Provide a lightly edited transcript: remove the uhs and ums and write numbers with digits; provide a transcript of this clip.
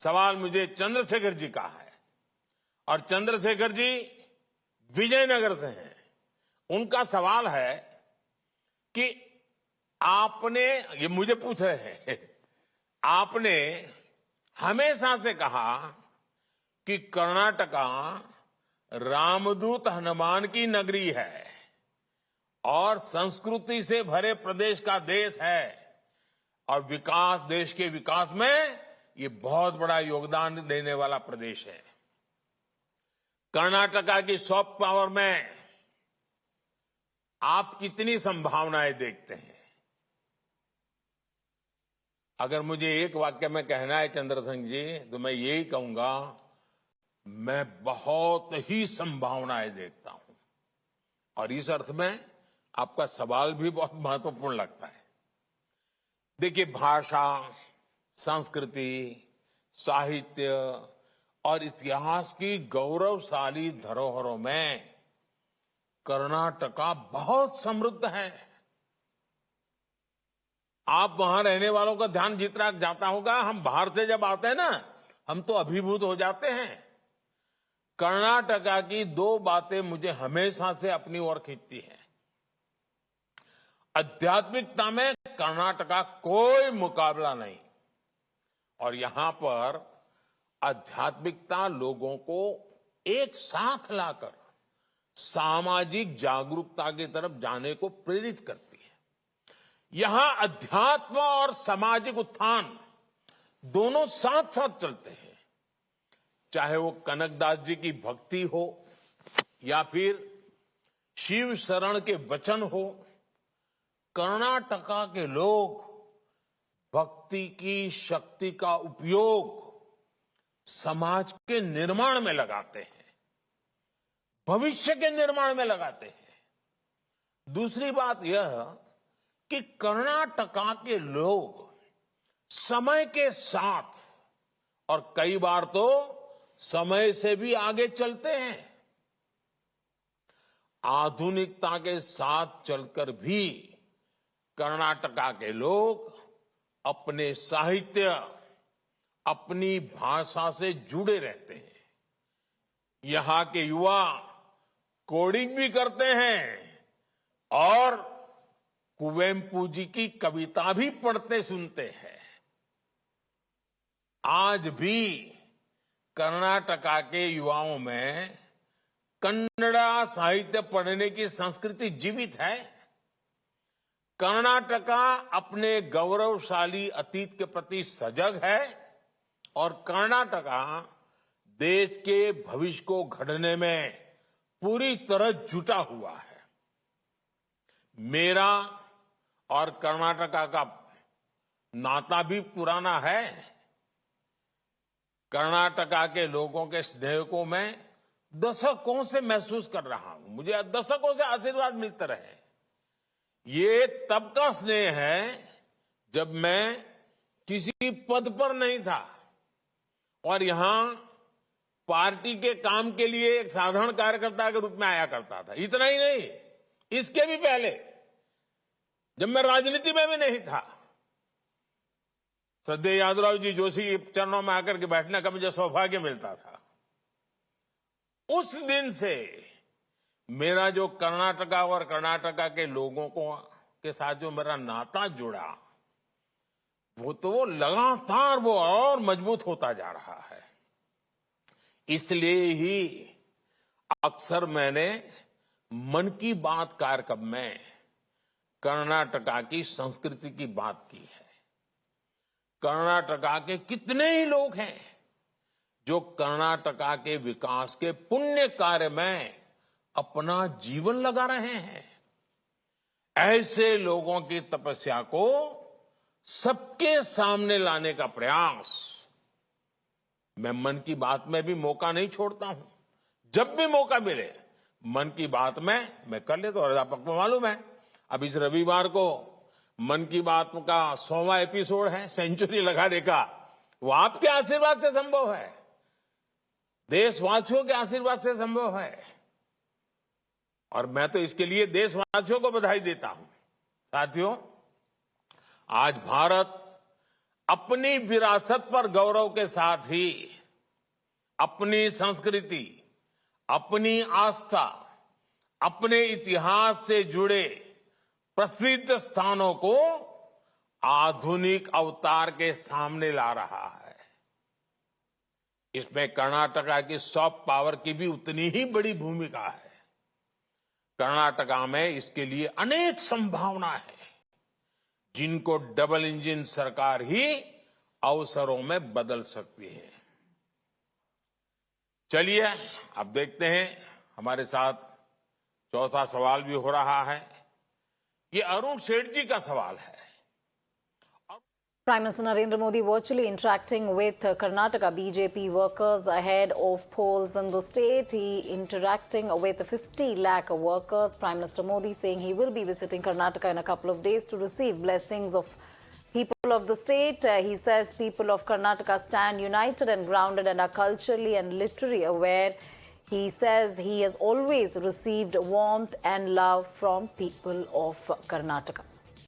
सवाल मुझे चंद्रशेखर जी का है और चंद्रशेखर जी विजयनगर से हैं। उनका सवाल है कि आपने, ये मुझे पूछ रहे हैं, आपने हमेशा से कहा कि कर्नाटका रामदूत हनुमान की नगरी है और संस्कृति से भरे प्रदेश का देश है और विकास, देश के विकास में ये बहुत बड़ा योगदान देने वाला प्रदेश है। कर्नाटका की सॉफ्ट पावर में आप कितनी संभावनाएं देखते हैं? अगर मुझे एक वाक्य में कहना है चंद्रशेखर जी, तो मैं यही कहूंगा, मैं बहुत ही संभावनाएं देखता हूं। और इस अर्थ में आपका सवाल भी बहुत महत्वपूर्ण लगता है। देखिए, भाषा, संस्कृति, साहित्य और इतिहास की गौरवशाली धरोहरों में कर्नाटका बहुत समृद्ध है। आप वहां रहने वालों का ध्यान जितना जाता होगा, हम बाहर से जब आते हैं ना, हम तो अभिभूत हो जाते हैं। कर्नाटका की दो बातें मुझे हमेशा से अपनी ओर खींचती हैं। आध्यात्मिकता में कर्नाटका कोई मुकाबला नहीं, और यहां पर आध्यात्मिकता लोगों को एक साथ लाकर सामाजिक जागरूकता की तरफ जाने को प्रेरित करती है। यहां अध्यात्म और सामाजिक उत्थान दोनों साथ साथ चलते हैं। चाहे वो कनकदास जी की भक्ति हो या फिर शिव शरण के वचन हो, कर्नाटका के लोग भक्ति की शक्ति का उपयोग समाज के निर्माण में लगाते हैं, भविष्य के निर्माण में लगाते हैं। दूसरी बात यह कि कर्नाटका के लोग समय के साथ और कई बार तो समय से भी आगे चलते हैं। आधुनिकता के साथ चलकर भी कर्नाटका के लोग अपने साहित्य, अपनी भाषा से जुड़े रहते हैं। यहां के युवा कोडिंग भी करते हैं और कुवेम्पू जी की कविता भी पढ़ते सुनते हैं। आज भी कर्नाटका के युवाओं में कन्नड़ा साहित्य पढ़ने की संस्कृति जीवित है। कर्नाटका अपने गौरवशाली अतीत के प्रति सजग है और कर्नाटका देश के भविष्य को गढ़ने में पूरी तरह जुटा हुआ है। मेरा और कर्नाटका का नाता भी पुराना है। कर्नाटका के लोगों के स्नेह को मैं दशकों से महसूस कर रहा हूं। मुझे दशकों से आशीर्वाद मिलते रहे। ये तब का स्नेह है जब मैं किसी पद पर नहीं था और यहां पार्टी के काम के लिए एक साधारण कार्यकर्ता के रूप में आया करता था। इतना ही नहीं, इसके भी पहले जब मैं राजनीति में भी नहीं था, श्रद्धेय यादवराव जी जोशी के चरणों में आकर के बैठने का मुझे सौभाग्य मिलता था। उस दिन से मेरा जो कर्नाटका और कर्नाटका के लोगों के साथ जो मेरा नाता जुड़ा, वो लगातार वो और मजबूत होता जा रहा है। इसलिए ही अक्सर मैंने मन की बात कार्यक्रम में कर्नाटका की संस्कृति की बात की है। कर्नाटका के कितने ही लोग हैं जो कर्नाटका के विकास के पुण्य कार्य में अपना जीवन लगा रहे हैं। ऐसे लोगों की तपस्या को सबके सामने लाने का प्रयास मैं मन की बात में भी मौका नहीं छोड़ता हूं। जब भी मौका मिले मन की बात में मैं कर लेता हूं। और आपको मालूम है, अब इस रविवार को मन की बात का 100वां एपिसोड है, सेंचुरी लगाने का। वो आपके आशीर्वाद से संभव है, देशवासियों के आशीर्वाद से संभव है, और मैं तो इसके लिए देशवासियों को बधाई देता हूं। साथियों, आज भारत अपनी विरासत पर गौरव के साथ ही अपनी संस्कृति, अपनी आस्था, अपने इतिहास से जुड़े प्रसिद्ध स्थानों को आधुनिक अवतार के सामने ला रहा है। इसमें कर्नाटका की सॉफ्ट पावर की भी उतनी ही बड़ी भूमिका है। कर्नाटका में इसके लिए अनेक संभावना है, जिनको डबल इंजन सरकार ही अवसरों में बदल सकती है। चलिए अब देखते हैं, हमारे साथ चौथा सवाल भी हो रहा है। ये अरुण सेठ जी का सवाल है। Prime Minister Narendra Modi virtually interacting with Karnataka BJP workers ahead of polls in the state. He interacting with 50 lakh workers. Prime Minister Modi saying he will be visiting Karnataka in a couple of days to receive blessings of people of the state. He says people of Karnataka stand united and grounded and are culturally and literally aware. He says he has always received warmth and love from people of Karnataka.